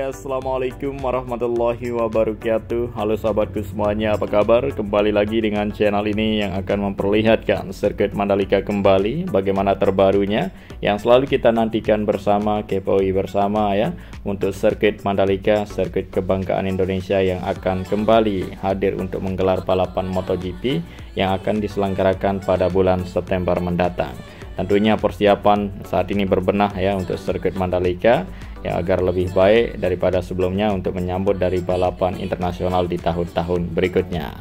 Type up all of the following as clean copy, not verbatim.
Ya, assalamualaikum warahmatullahi wabarakatuh. Halo sahabatku semuanya, apa kabar? Kembali lagi dengan channel ini yang akan memperlihatkan sirkuit Mandalika kembali, bagaimana terbarunya, yang selalu kita nantikan bersama, kepoin bersama ya, untuk sirkuit Mandalika, sirkuit kebanggaan Indonesia yang akan kembali hadir untuk menggelar balapan MotoGP yang akan diselenggarakan pada bulan September mendatang. Tentunya persiapan saat ini berbenah ya untuk sirkuit Mandalika ya, agar lebih baik daripada sebelumnya untuk menyambut dari balapan internasional di tahun-tahun berikutnya.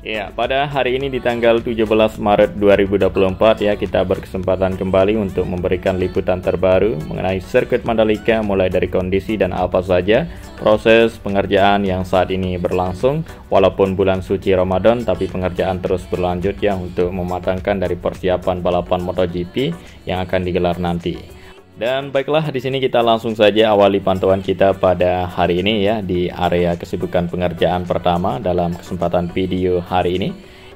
Ya, pada hari ini di tanggal 17 Maret 2024 ya, kita berkesempatan kembali untuk memberikan liputan terbaru mengenai sirkuit Mandalika, mulai dari kondisi dan apa saja proses pengerjaan yang saat ini berlangsung. Walaupun bulan suci Ramadan, tapi pengerjaan terus berlanjut ya untuk mematangkan dari persiapan balapan MotoGP yang akan digelar nanti. Dan baiklah, di sini kita langsung saja awali pantauan kita pada hari ini ya, di area kesibukan pengerjaan pertama dalam kesempatan video hari ini.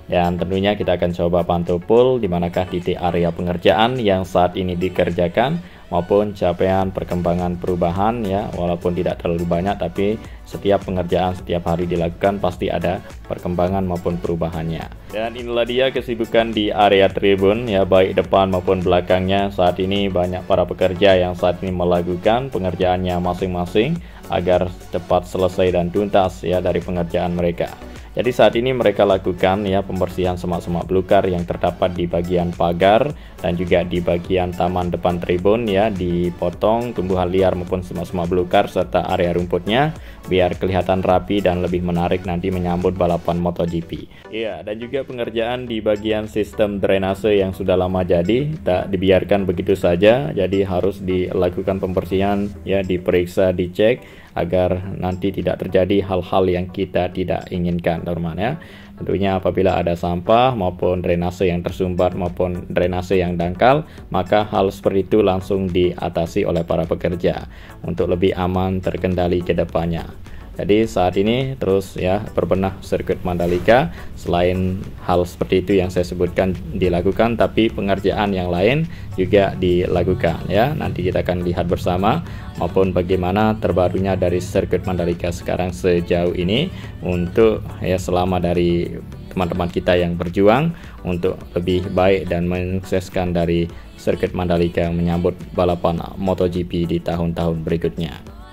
Dan tentunya kita akan coba pantau full di manakah titik area pengerjaan yang saat ini dikerjakan maupun capaian perkembangan perubahan ya, walaupun tidak terlalu banyak, tapi setiap pengerjaan setiap hari dilakukan pasti ada perkembangan maupun perubahannya. Dan inilah dia kesibukan di area tribun ya, baik depan maupun belakangnya. Saat ini banyak para pekerja yang saat ini melakukan pengerjaannya masing-masing agar cepat selesai dan tuntas ya dari pengerjaan mereka. Jadi saat ini mereka lakukan ya pembersihan semak-semak belukar yang terdapat di bagian pagar dan juga di bagian taman depan tribun ya, dipotong tumbuhan liar maupun semak-semak belukar serta area rumputnya biar kelihatan rapi dan lebih menarik nanti menyambut balapan MotoGP. Ya, dan juga pengerjaan di bagian sistem drainase yang sudah lama jadi tak dibiarkan begitu saja, jadi harus dilakukan pembersihan ya, diperiksa, dicek agar nanti tidak terjadi hal-hal yang kita tidak inginkan teman-teman ya. Tentunya apabila ada sampah maupun drainase yang tersumbat maupun drainase yang dangkal, maka hal seperti itu langsung diatasi oleh para pekerja untuk lebih aman terkendali ke depannya. Jadi saat ini terus ya berbenah sirkuit Mandalika. Selain hal seperti itu yang saya sebutkan dilakukan, tapi pengerjaan yang lain juga dilakukan ya. Nanti kita akan lihat bersama maupun bagaimana terbarunya dari sirkuit Mandalika sekarang sejauh ini untuk ya selama dari teman-teman kita yang berjuang untuk lebih baik dan menyukseskan dari sirkuit Mandalika menyambut balapan MotoGP di tahun-tahun berikutnya.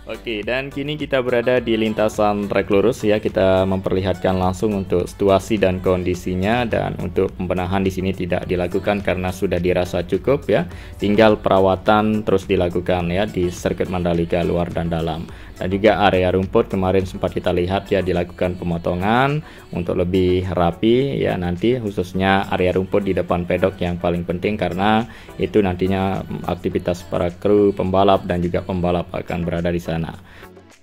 Oke, dan kini kita berada di lintasan trek lurus ya. Kita memperlihatkan langsung untuk situasi dan kondisinya, dan untuk pembenahan di sini tidak dilakukan karena sudah dirasa cukup ya. Tinggal perawatan terus dilakukan ya di sirkuit Mandalika luar dan dalam. Dan juga area rumput kemarin sempat kita lihat ya, dilakukan pemotongan untuk lebih rapi ya, nanti khususnya area rumput di depan pedok yang paling penting karena itu nantinya aktivitas para kru, pembalap dan juga pembalap akan berada di sana.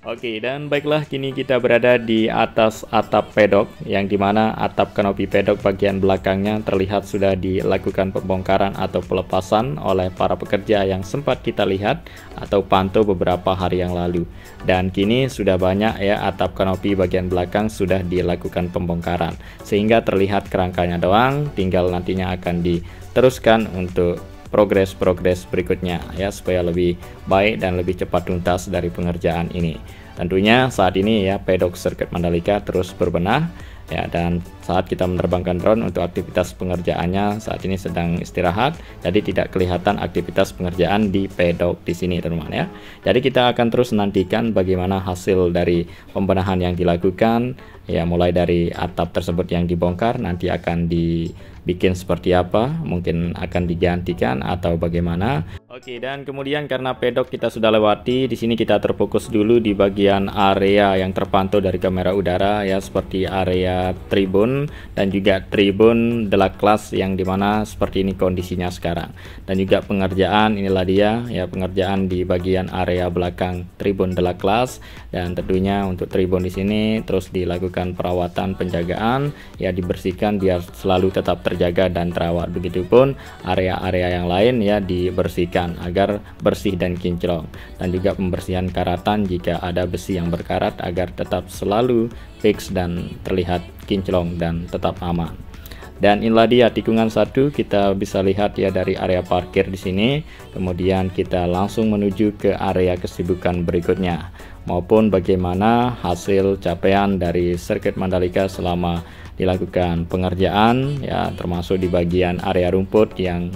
Oke, dan baiklah, kini kita berada di atas atap pedok, yang dimana atap kanopi pedok bagian belakangnya terlihat sudah dilakukan pembongkaran atau pelepasan oleh para pekerja yang sempat kita lihat atau pantau beberapa hari yang lalu. Dan kini sudah banyak ya atap kanopi bagian belakang sudah dilakukan pembongkaran, sehingga terlihat kerangkanya doang, tinggal nantinya akan diteruskan untuk progres berikutnya ya, supaya lebih baik dan lebih cepat tuntas dari pengerjaan ini. Tentunya saat ini ya pedok sirkuit Mandalika terus berbenah ya, dan saat kita menerbangkan drone untuk aktivitas pengerjaannya saat ini sedang istirahat, jadi tidak kelihatan aktivitas pengerjaan di pedok di sini teman-teman ya. Jadi kita akan terus nantikan bagaimana hasil dari pembenahan yang dilakukan ya, mulai dari atap tersebut yang dibongkar nanti akan dibikin seperti apa, mungkin akan digantikan atau bagaimana. Oke, dan kemudian karena pedok kita sudah lewati, di sini kita terfokus dulu di bagian area yang terpantau dari kamera udara ya, seperti area tribun dan juga tribun deluxe class yang dimana seperti ini kondisinya sekarang. Dan juga pengerjaan, inilah dia ya pengerjaan di bagian area belakang tribun deluxe class, dan tentunya untuk tribun di sini terus dilakukan perawatan penjagaan ya, dibersihkan biar selalu tetap terjaga dan terawat. Begitupun area-area yang lain ya dibersihkan agar bersih dan kinclong, dan juga pembersihan karatan jika ada besi yang berkarat agar tetap selalu fix dan terlihat kinclong dan tetap aman. Dan inilah dia tikungan 1, kita bisa lihat ya dari area parkir di sini. Kemudian kita langsung menuju ke area kesibukan berikutnya. maupun bagaimana hasil capaian dari sirkuit Mandalika selama dilakukan pengerjaan ya, termasuk di bagian area rumput yang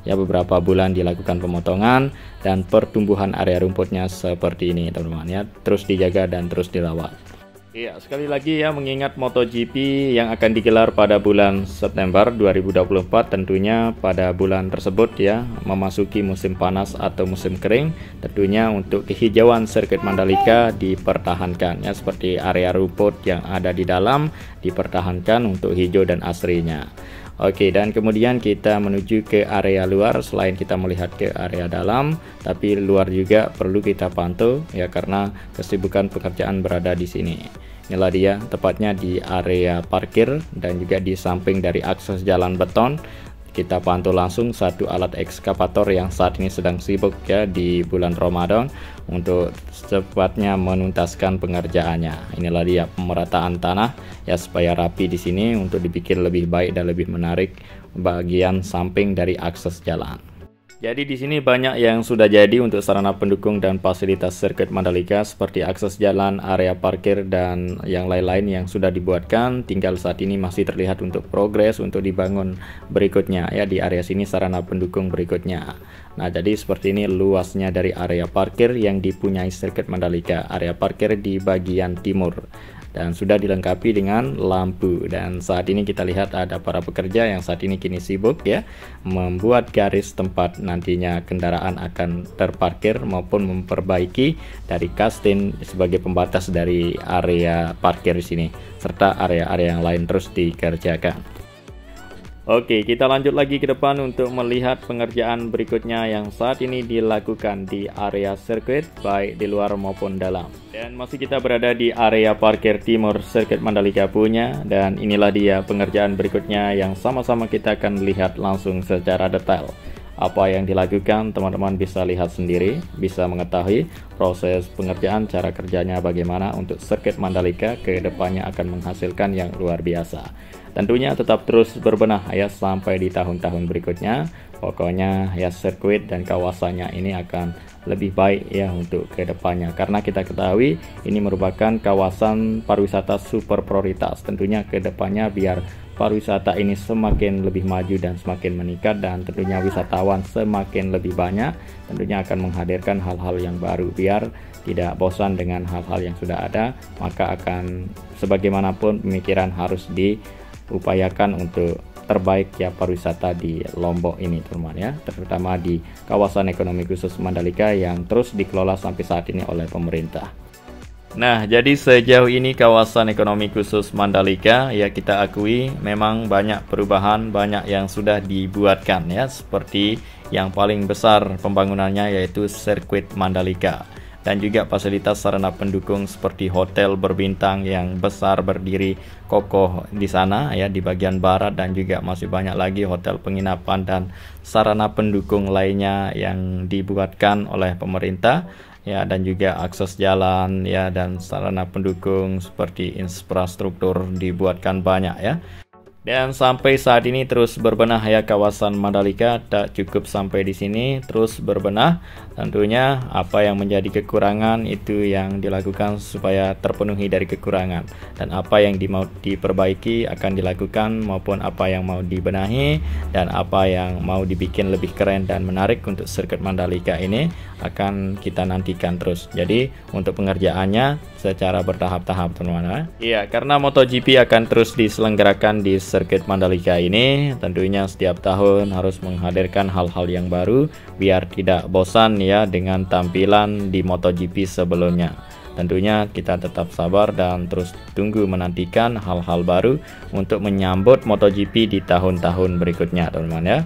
ya beberapa bulan dilakukan pemotongan, dan pertumbuhan area rumputnya seperti ini teman-teman ya, terus dijaga dan terus dirawat. Iya, sekali lagi ya, mengingat MotoGP yang akan digelar pada bulan September 2024, tentunya pada bulan tersebut ya memasuki musim panas atau musim kering, tentunya untuk kehijauan sirkuit Mandalika dipertahankan ya, seperti area rumput yang ada di dalam dipertahankan untuk hijau dan asrinya. Oke, dan kemudian kita menuju ke area luar. Selain kita melihat ke area dalam, tapi luar juga perlu kita pantau ya, karena kesibukan pekerjaan berada di sini. Inilah dia tepatnya di area parkir dan juga di samping dari akses jalan beton. Kita pantau langsung satu alat ekskavator yang saat ini sedang sibuk ya di bulan Ramadan untuk secepatnya menuntaskan pengerjaannya. Inilah dia pemerataan tanah ya, supaya rapi di sini untuk dibikin lebih baik dan lebih menarik bagian samping dari akses jalan. Jadi di sini banyak yang sudah jadi untuk sarana pendukung dan fasilitas sirkuit Mandalika, seperti akses jalan, area parkir, dan yang lain-lain yang sudah dibuatkan. Tinggal saat ini masih terlihat untuk progres untuk dibangun berikutnya ya, di area sini sarana pendukung berikutnya. Nah, jadi seperti ini luasnya dari area parkir yang dipunyai sirkuit Mandalika. Area parkir di bagian timur dan sudah dilengkapi dengan lampu, dan saat ini kita lihat ada para pekerja yang saat ini kini sibuk ya membuat garis tempat nantinya kendaraan akan terparkir maupun memperbaiki dari kastin sebagai pembatas dari area parkir di sini, serta area-area yang lain terus dikerjakan. Oke, kita lanjut lagi ke depan untuk melihat pengerjaan berikutnya yang saat ini dilakukan di area sirkuit, baik di luar maupun dalam. Dan masih kita berada di area parkir timur sirkuit Mandalika punya, dan inilah dia pengerjaan berikutnya yang sama-sama kita akan lihat langsung secara detail. Apa yang dilakukan teman-teman bisa lihat sendiri, bisa mengetahui proses pengerjaan, cara kerjanya bagaimana untuk sirkuit Mandalika ke depannya akan menghasilkan yang luar biasa. Tentunya tetap terus berbenah ya sampai di tahun-tahun berikutnya. Pokoknya ya sirkuit dan kawasannya ini akan lebih baik ya untuk ke depannya, karena kita ketahui ini merupakan kawasan pariwisata super prioritas. Tentunya ke depannya biar pariwisata ini semakin lebih maju dan semakin meningkat, dan tentunya wisatawan semakin lebih banyak, tentunya akan menghadirkan hal-hal yang baru biar tidak bosan dengan hal-hal yang sudah ada. Maka akan sebagaimanapun pemikiran harus diupayakan untuk terbaik ya pariwisata di Lombok ini teman-teman ya, terutama di kawasan ekonomi khusus Mandalika yang terus dikelola sampai saat ini oleh pemerintah. Nah, jadi sejauh ini kawasan ekonomi khusus Mandalika ya, kita akui memang banyak perubahan, banyak yang sudah dibuatkan ya, seperti yang paling besar pembangunannya yaitu sirkuit Mandalika, dan juga fasilitas sarana pendukung seperti hotel berbintang yang besar berdiri kokoh di sana ya di bagian barat, dan juga masih banyak lagi hotel penginapan dan sarana pendukung lainnya yang dibuatkan oleh pemerintah ya, dan juga akses jalan ya dan sarana pendukung seperti infrastruktur dibuatkan banyak ya. Dan sampai saat ini terus berbenah ya kawasan Mandalika. Tak cukup sampai di sini, terus berbenah. Tentunya apa yang menjadi kekurangan itu yang dilakukan supaya terpenuhi dari kekurangan, dan apa yang mau diperbaiki akan dilakukan, maupun apa yang mau dibenahi dan apa yang mau dibikin lebih keren dan menarik untuk sirkuit Mandalika ini akan kita nantikan terus. Jadi untuk pengerjaannya secara bertahap-tahap teman-teman. Iya, karena MotoGP akan terus diselenggarakan di sirkuit Mandalika ini, tentunya setiap tahun harus menghadirkan hal-hal yang baru biar tidak bosan ya dengan tampilan di MotoGP sebelumnya. Tentunya kita tetap sabar dan terus tunggu menantikan hal-hal baru untuk menyambut MotoGP di tahun-tahun berikutnya teman-teman ya.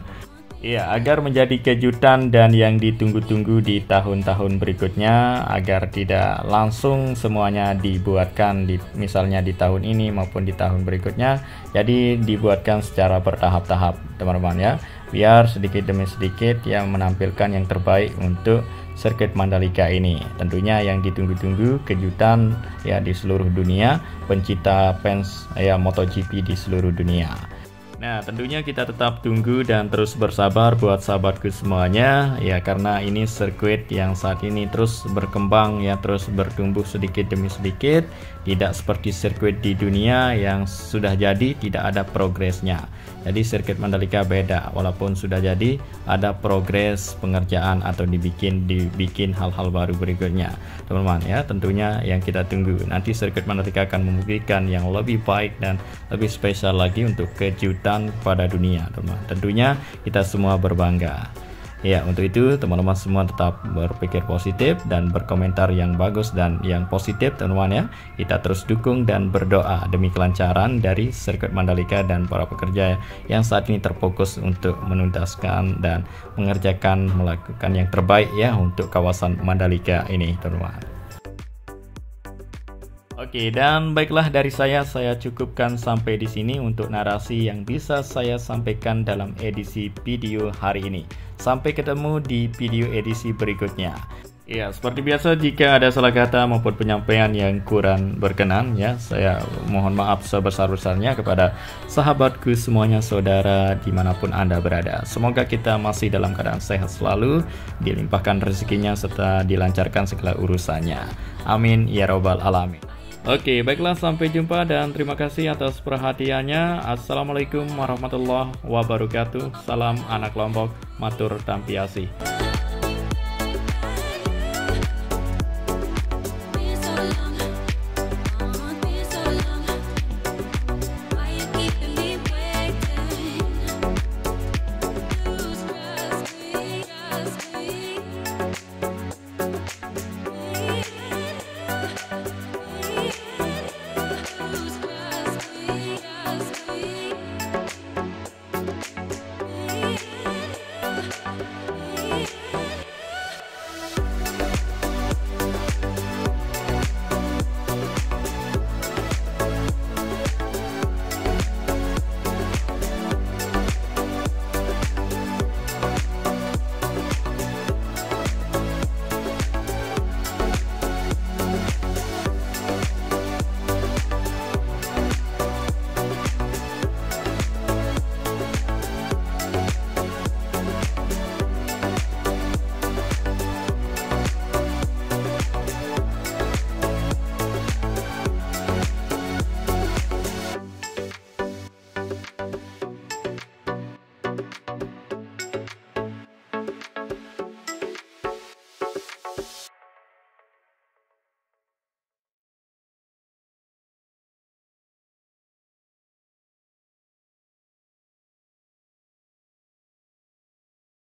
Iya, agar menjadi kejutan dan yang ditunggu-tunggu di tahun-tahun berikutnya, agar tidak langsung semuanya dibuatkan misalnya di tahun ini maupun di tahun berikutnya. Jadi dibuatkan secara bertahap-tahap teman-teman ya, biar sedikit demi sedikit yang menampilkan yang terbaik untuk sirkuit Mandalika ini. Tentunya yang ditunggu-tunggu kejutan ya di seluruh dunia, pencinta fans ya MotoGP di seluruh dunia. Nah, tentunya kita tetap tunggu dan terus bersabar buat sahabatku semuanya ya, karena ini sirkuit yang saat ini terus berkembang ya, terus bertumbuh sedikit demi sedikit, tidak seperti sirkuit di dunia yang sudah jadi tidak ada progresnya. Jadi sirkuit Mandalika beda, walaupun sudah jadi ada progres pengerjaan atau dibikin hal-hal baru berikutnya teman-teman ya. Tentunya yang kita tunggu nanti sirkuit Mandalika akan memberikan yang lebih baik dan lebih spesial lagi untuk kejutan pada dunia teman-teman. Tentunya kita semua berbangga. Ya, untuk itu teman-teman semua tetap berpikir positif dan berkomentar yang bagus dan yang positif teman-teman ya. Kita terus dukung dan berdoa demi kelancaran dari sirkuit Mandalika dan para pekerja yang saat ini terfokus untuk menuntaskan dan melakukan yang terbaik ya untuk kawasan Mandalika ini teman-teman. Oke, dan baiklah dari saya cukupkan sampai di sini untuk narasi yang bisa saya sampaikan dalam edisi video hari ini. Sampai ketemu di video edisi berikutnya. Ya, seperti biasa jika ada salah kata maupun penyampaian yang kurang berkenan ya, saya mohon maaf sebesar-besarnya kepada sahabatku semuanya, saudara dimanapun Anda berada. Semoga kita masih dalam keadaan sehat selalu, dilimpahkan rezekinya serta dilancarkan segala urusannya. Amin ya robbal alamin. Oke, baiklah, sampai jumpa dan terima kasih atas perhatiannya. Assalamualaikum warahmatullahi wabarakatuh. Salam anak Lombok, matur tampiasi.